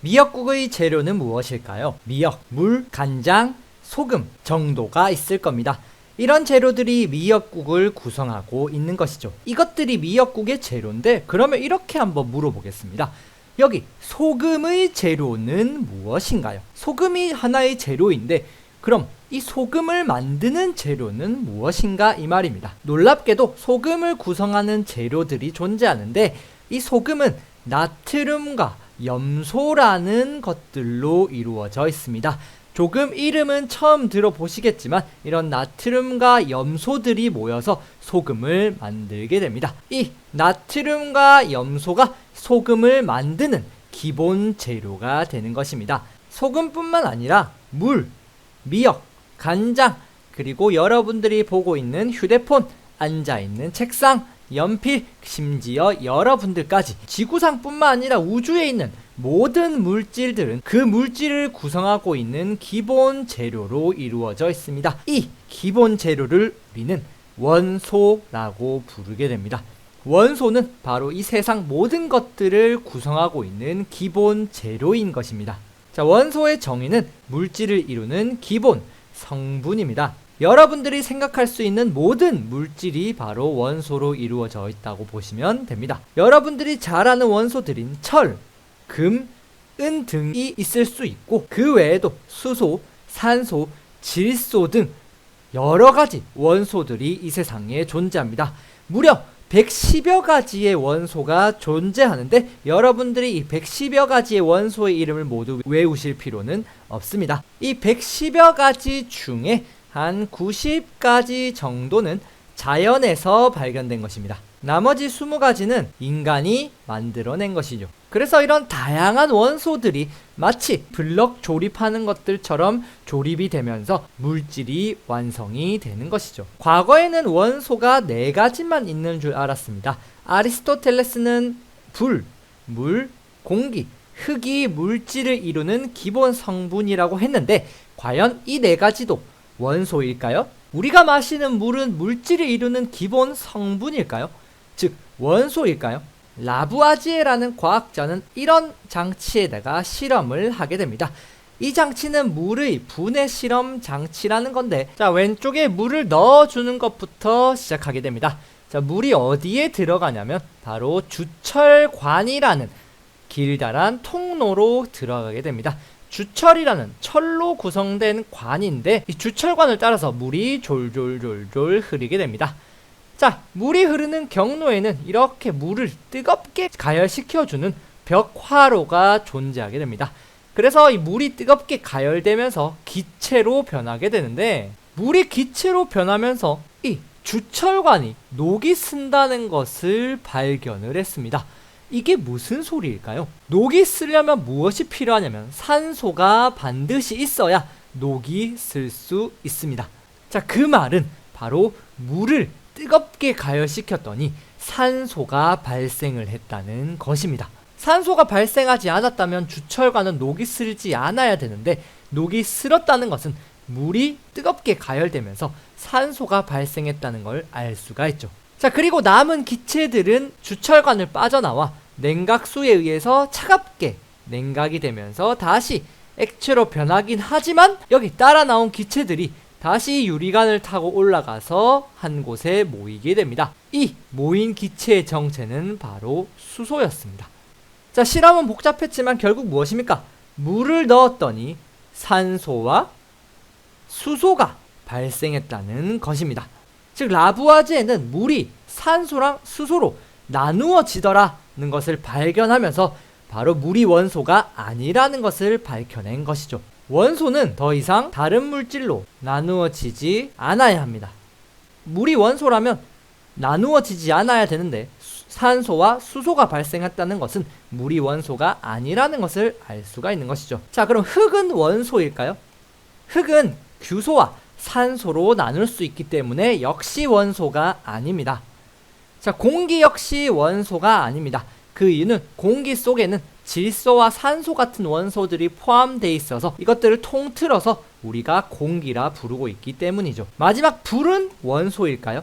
미역국의 재료는 무엇일까요? 미역, 물, 간장, 소금 정도가 있을 겁니다. 이런 재료들이 미역국을 구성하고 있는 것이죠. 이것들이 미역국의 재료인데 그러면 이렇게 한번 물어보겠습니다. 여기 소금의 재료는 무엇인가요? 소금이 하나의 재료인데 그럼 이 소금을 만드는 재료는 무엇인가 이 말입니다. 놀랍게도 소금을 구성하는 재료들이 존재하는데 이 소금은 나트륨과 염소라는 것들로 이루어져 있습니다. 조금 이름은 처음 들어보시겠지만 이런 나트륨과 염소들이 모여서 소금을 만들게 됩니다. 이 나트륨과 염소가 소금을 만드는 기본 재료가 되는 것입니다. 소금뿐만 아니라 물, 미역, 간장, 그리고 여러분들이 보고 있는 휴대폰, 앉아있는 책상, 연필, 심지어 여러분들까지 지구상뿐만 아니라 우주에 있는 모든 물질들은 그 물질을 구성하고 있는 기본 재료로 이루어져 있습니다. 이 기본 재료를 우리는 원소라고 부르게 됩니다. 원소는 바로 이 세상 모든 것들을 구성하고 있는 기본 재료인 것입니다. 자, 원소의 정의는 물질을 이루는 기본 성분입니다. 여러분들이 생각할 수 있는 모든 물질이 바로 원소로 이루어져 있다고 보시면 됩니다. 여러분들이 잘 아는 원소들인 철, 금, 은 등이 있을 수 있고 그 외에도 수소, 산소, 질소 등 여러가지 원소들이 이 세상에 존재합니다. 무려 110여 가지의 원소가 존재하는데 여러분들이 이 110여 가지의 원소의 이름을 모두 외우실 필요는 없습니다. 이 110여 가지 중에 한 90가지 정도는 자연에서 발견된 것입니다. 나머지 20가지는 인간이 만들어낸 것이죠. 그래서 이런 다양한 원소들이 마치 블럭 조립하는 것들처럼 조립이 되면서 물질이 완성이 되는 것이죠. 과거에는 원소가 4가지만 있는 줄 알았습니다. 아리스토텔레스는 불, 물, 공기, 흙이 물질을 이루는 기본 성분이라고 했는데 과연 이 4가지도 원소일까요? 우리가 마시는 물은 물질을 이루는 기본 성분일까요? 즉 원소일까요? 라부아지에라는 과학자는 이런 장치에다가 실험을 하게 됩니다. 이 장치는 물의 분해 실험 장치라는 건데 자, 왼쪽에 물을 넣어주는 것부터 시작하게 됩니다. 자, 물이 어디에 들어가냐면 바로 주철관이라는 길다란 통로로 들어가게 됩니다. 주철이라는 철로 구성된 관인데 이 주철관을 따라서 물이 졸졸졸졸 흐르게 됩니다. 자, 물이 흐르는 경로에는 이렇게 물을 뜨겁게 가열시켜주는 벽화로가 존재하게 됩니다. 그래서 이 물이 뜨겁게 가열되면서 기체로 변하게 되는데 물이 기체로 변하면서 이 주철관이 녹이 쓴다는 것을 발견을 했습니다. 이게 무슨 소리일까요? 녹이 쓰려면 무엇이 필요하냐면 산소가 반드시 있어야 녹이 쓸 수 있습니다. 자, 그 말은 바로 물을 뜨겁게 가열시켰더니 산소가 발생을 했다는 것입니다. 산소가 발생하지 않았다면 주철관은 녹이 슬지 않아야 되는데 녹이 슬었다는 것은 물이 뜨겁게 가열되면서 산소가 발생했다는 걸 알 수가 있죠. 자, 그리고 남은 기체들은 주철관을 빠져나와 냉각수에 의해서 차갑게 냉각이 되면서 다시 액체로 변하긴 하지만 여기 따라 나온 기체들이 다시 유리관을 타고 올라가서 한 곳에 모이게 됩니다. 이 모인 기체의 정체는 바로 수소였습니다. 자, 실험은 복잡했지만 결국 무엇입니까? 물을 넣었더니 산소와 수소가 발생했다는 것입니다. 즉 라부아지에는 물이 산소랑 수소로 나누어지더라는 것을 발견하면서 바로 물이 원소가 아니라는 것을 밝혀낸 것이죠. 원소는 더 이상 다른 물질로 나누어지지 않아야 합니다. 물이 원소라면 나누어지지 않아야 되는데 산소와 수소가 발생했다는 것은 물이 원소가 아니라는 것을 알 수가 있는 것이죠. 자, 그럼 흙은 원소일까요? 흙은 규소와 산소로 나눌 수 있기 때문에 역시 원소가 아닙니다. 자, 공기 역시 원소가 아닙니다. 그 이유는 공기 속에는 질소와 산소 같은 원소들이 포함되어 있어서 이것들을 통틀어서 우리가 공기라 부르고 있기 때문이죠. 마지막 불은 원소일까요?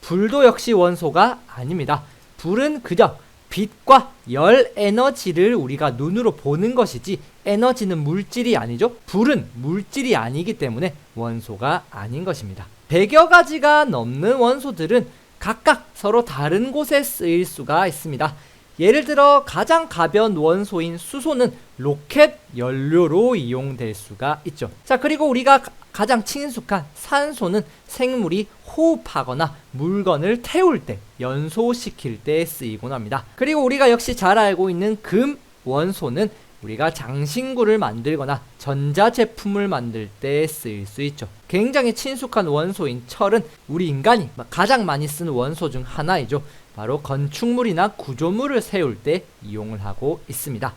불도 역시 원소가 아닙니다. 불은 그저 빛과 열 에너지를 우리가 눈으로 보는 것이지 에너지는 물질이 아니죠. 불은 물질이 아니기 때문에 원소가 아닌 것입니다. 100여 가지가 넘는 원소들은 각각 서로 다른 곳에 쓰일 수가 있습니다. 예를 들어 가장 가벼운 원소인 수소는 로켓 연료로 이용될 수가 있죠. 자, 그리고 우리가 가장 친숙한 산소는 생물이 호흡하거나 물건을 태울 때, 연소시킬 때 쓰이곤 합니다. 그리고 우리가 역시 잘 알고 있는 금 원소는 우리가 장신구를 만들거나 전자제품을 만들 때 쓰일 수 있죠. 굉장히 친숙한 원소인 철은 우리 인간이 가장 많이 쓰는 원소 중 하나이죠. 바로 건축물이나 구조물을 세울 때 이용을 하고 있습니다.